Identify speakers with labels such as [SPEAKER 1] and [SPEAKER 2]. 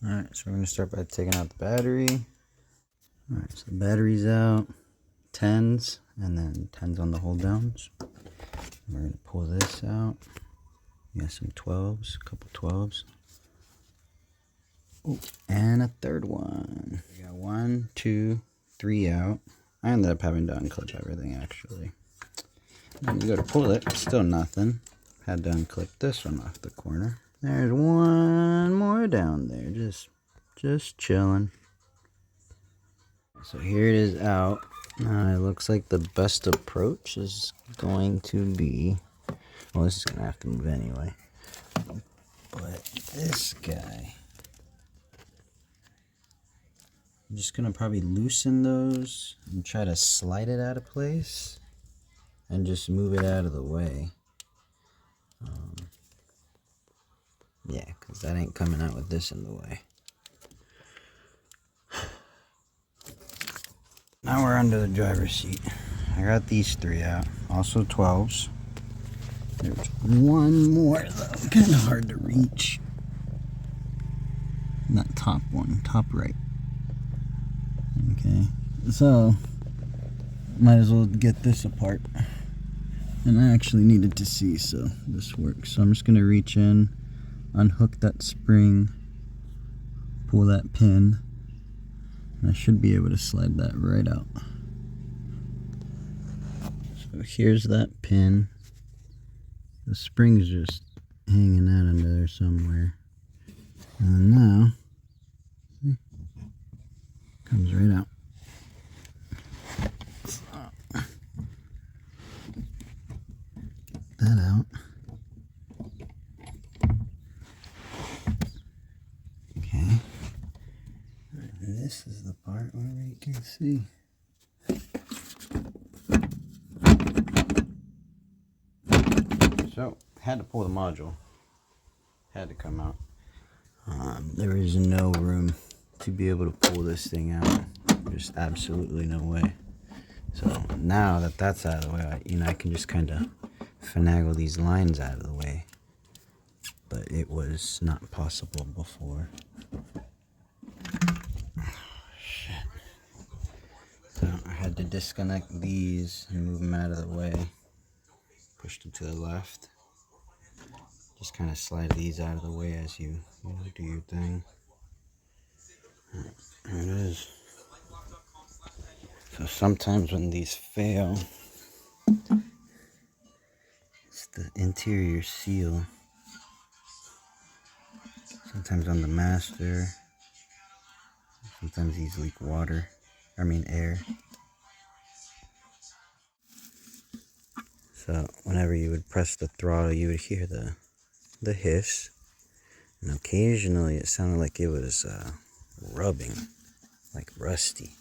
[SPEAKER 1] Alright, so we're going to start by taking out the battery. Alright, so the battery's out. 10s, and then 10s on the hold downs. We're going to pull this out. We got some 12s, a couple 12s. Ooh, and a third one. We got 1, 2, 3 out. I ended up having to unclip everything actually. And you go to pull it, still nothing. Had to unclip this one off the corner. There's one more down there, just chilling. So here it is out. It looks like the best approach is going to be, well, this is gonna have to move anyway. But this guy, I'm just gonna probably loosen those and try to slide it out of place and just move it out of the way. Yeah, because that ain't coming out with this in the way. Now we're under the driver's seat. I got these 3 out, also 12s. There's one more though, kind of hard to reach. That top one, top right. Okay, so might as well get this apart. And I actually needed to see, so this works. So I'm just gonna reach in, unhook that spring, pull that pin, and I should be able to slide that right out. So here's that pin. The spring's just hanging out under there somewhere. And now, see, comes right out. So, get that out. Okay. And this is the part where you can see. So, had to pull the module. Had to come out. There is no room to be able to pull this thing out. Just absolutely no way. So now that that's out of the way, I can just kind of finagle these lines out of the way. But it was not possible before. Shit. So I had to disconnect these and move them out of the way. Push them to the left. Just kind of slide these out of the way as you do your thing. There it is. So sometimes when these fail, it's the interior seal. Sometimes on the master. Sometimes these leak air. So whenever you would press the throttle, you would hear the hiss, and occasionally it sounded like it was rubbing, like rusty.